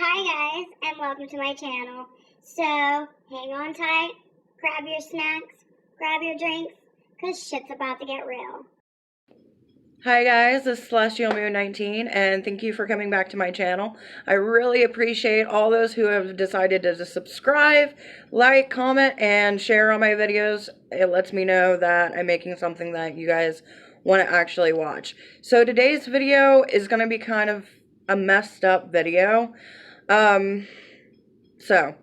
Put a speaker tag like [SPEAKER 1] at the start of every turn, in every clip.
[SPEAKER 1] Hi guys, and welcome to my channel. So, hang on tight, grab your snacks, grab your drinks, cause shit's about to get real.
[SPEAKER 2] Hi guys, this is Celestial Moon 19 and thank you for coming back to my channel. I really appreciate all those who have decided to subscribe, like, comment, and share on my videos. It lets me know that I'm making something that you guys want to actually watch. So today's video is going to be kind of a messed up video. So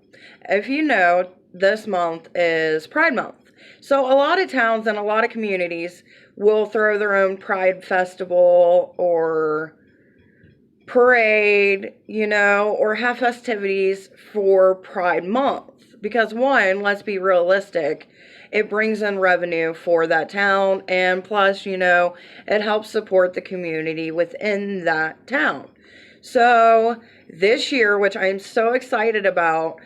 [SPEAKER 2] if you know, this month is Pride Month. So a lot of towns and a lot of communities will throw their own Pride festival or parade, or have festivities for Pride Month. Because one, let's be realistic, it brings in revenue for that town, and plus, it helps support the community within that town. So this year, which I'm so excited about,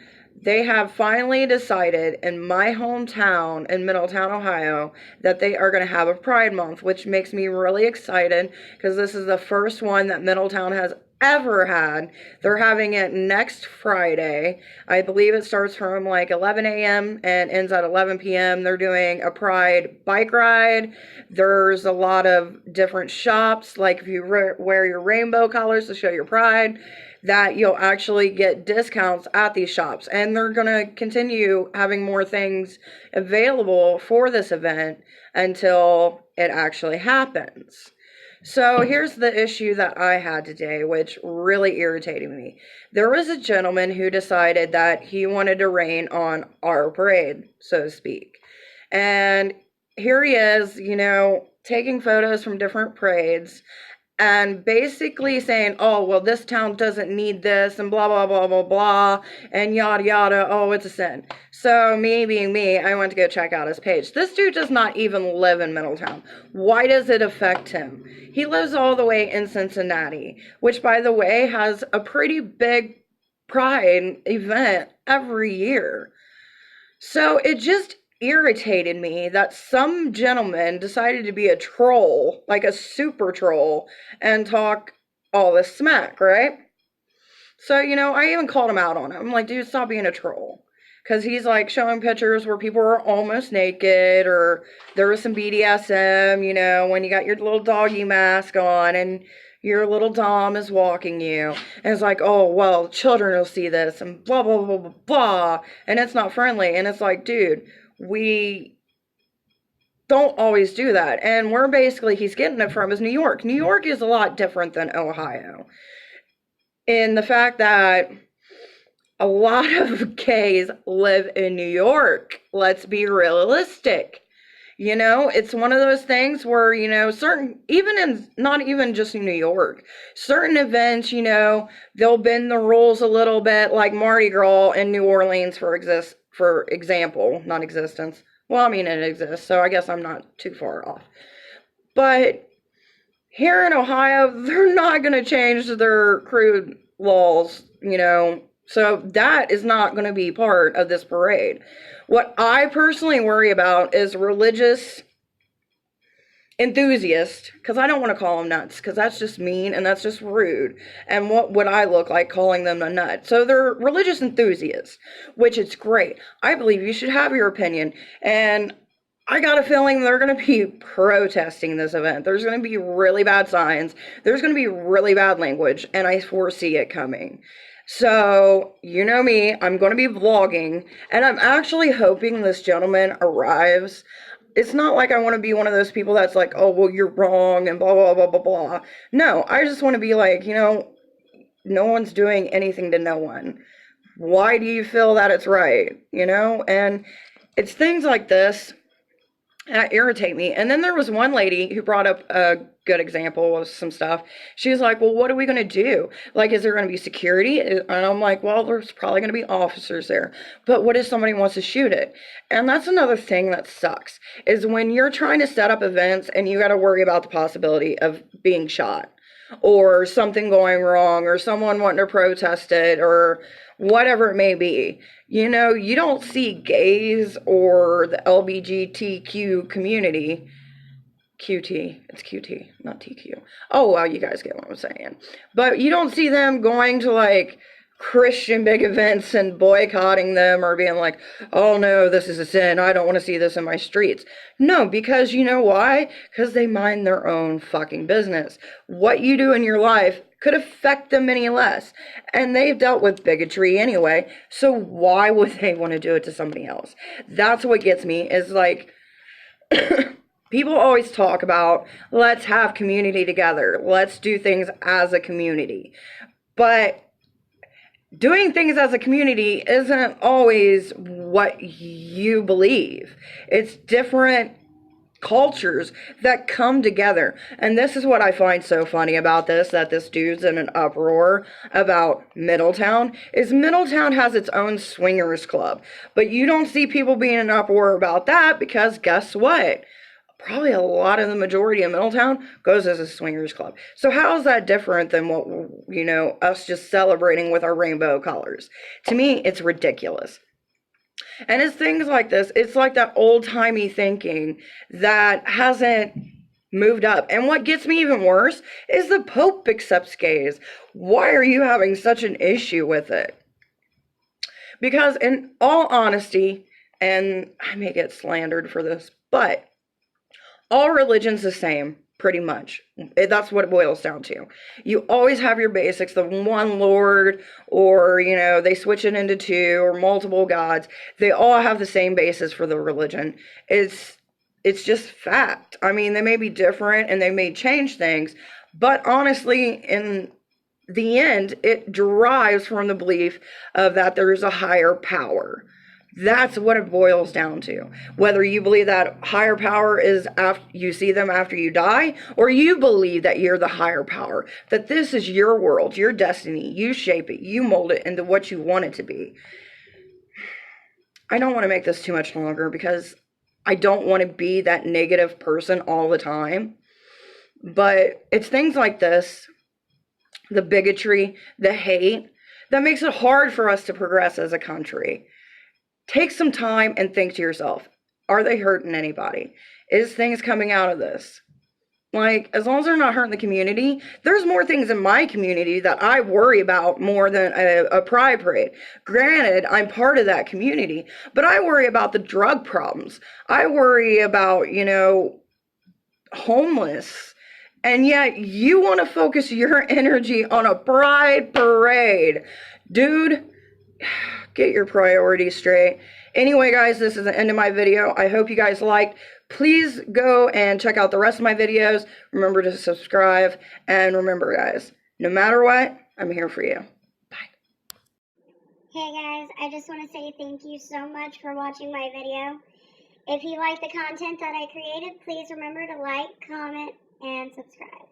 [SPEAKER 2] they have finally decided in my hometown in Middletown, Ohio, that they are going to have a Pride Month, which makes me really excited because this is the first one that Middletown has ever had. They're having it next Friday. I believe it starts from like 11 a.m. and ends at 11 p.m. They're doing a Pride bike ride. There's a lot of different shops, like if you wear your rainbow colors to show your pride, that you'll actually get discounts at these shops. And they're going to continue having more things available for this event until it actually happens. So here's the issue that I had today, which really irritated me. There was a gentleman who decided that he wanted to rain on our parade, so to speak. And here he is, taking photos from different parades and basically saying, oh, well, this town doesn't need this, and blah, blah, blah, blah, blah, and yada, yada, oh, it's a sin. So me being me, I went to go check out his page. This dude does not even live in Middletown. Why does it affect him? He lives all the way in Cincinnati, which, by the way, has a pretty big Pride event every year. So it just irritated me that some gentleman decided to be a troll, like a super troll, and talk all this smack, right? So, I even called him out on it. I'm like, dude, stop being a troll. Because he's like showing pictures where people are almost naked, or there was some BDSM, when you got your little doggy mask on and your little dom is walking you. And it's like, oh, well, children will see this and blah, blah, blah, blah, blah. And it's not friendly. And it's like, dude, we don't always do that. And where basically he's getting it from is New York. New York is a lot different than Ohio in the fact that a lot of gays live in New York. Let's be realistic. It's one of those things where, not even just in New York, certain events, they'll bend the rules a little bit, like Mardi Gras in New Orleans, for example, not existence. Well, I mean, it exists, so I guess I'm not too far off. But here in Ohio, they're not going to change their crude laws, so that is not going to be part of this parade. What I personally worry about is religious enthusiasts, because I don't want to call them nuts, because that's just mean and that's just rude. And what would I look like calling them a nut? So they're religious enthusiasts, which is great. I believe you should have your opinion. And I got a feeling they're going to be protesting this event. There's going to be really bad signs. There's going to be really bad language, and I foresee it coming. So, you know me, I'm going to be vlogging, and I'm actually hoping this gentleman arrives. It's not like I want to be one of those people that's like, oh, well, you're wrong, and blah, blah, blah, blah, blah. No, I just want to be like, no one's doing anything to no one. Why do you feel that it's right? And it's things like this that irritate me. And then there was one lady who brought up a good example of some stuff. She's like, well, what are we going to do? Like, is there going to be security? And I'm like, well, there's probably going to be officers there. But what if somebody wants to shoot it? And that's another thing that sucks, is when you're trying to set up events and you got to worry about the possibility of being shot or something going wrong or someone wanting to protest it or whatever it may be. You don't see gays or the LGBTQ community, QT, it's QT, not TQ. Oh, well, you guys get what I'm saying. But you don't see them going to, like, Christian big events and boycotting them or being like, oh no, this is a sin. I don't want to see this in my streets. No, because you know why? Because they mind their own fucking business. What you do in your life could affect them any less. And they've dealt with bigotry anyway. So why would they want to do it to somebody else? That's what gets me is like, people always talk about, let's have community together. Let's do things as a community. But doing things as a community isn't always what you believe. It's different cultures that come together. And this is what I find so funny about this, that this dude's in an uproar about Middletown, is Middletown has its own swingers club. But you don't see people being in an uproar about that because guess what? Probably a lot of the majority of Middletown goes as a swingers club. So how is that different than what, you know, us just celebrating with our rainbow colors? To me, it's ridiculous. And it's things like this. It's like that old-timey thinking that hasn't moved up. And what gets me even worse is the Pope accepts gays. Why are you having such an issue with it? Because in all honesty, and I may get slandered for this, but all religion's the same, pretty much. That's what it boils down to. You always have your basics, the one Lord, or, you know, they switch it into two, or multiple gods. They all have the same basis for the religion. It's just fact. I mean, they may be different, and they may change things, but honestly, in the end, it derives from the belief of that there's a higher power. That's what it boils down to. Whether you believe that higher power is after you see them after you die, or you believe that you're the higher power, that this is your world, your destiny, you shape it, you mold it into what you want it to be. I don't want to make this too much longer because I don't want to be that negative person all the time. But it's things like this, the bigotry, the hate, that makes it hard for us to progress as a country. Take some time and think to yourself, are they hurting anybody? Is things coming out of this? Like, as long as they're not hurting the community, there's more things in my community that I worry about more than a pride parade. Granted, I'm part of that community, but I worry about the drug problems. I worry about, you know, homeless. And yet you want to focus your energy on a pride parade. Dude, get your priorities straight. Anyway, guys, this is the end of my video. I hope you guys liked. Please go and check out the rest of my videos. Remember to subscribe. And remember, guys, no matter what, I'm here for you. Bye.
[SPEAKER 1] Hey guys, I just want to say thank you so much for watching my video. If you like the content that I created, please remember to like, comment, and subscribe.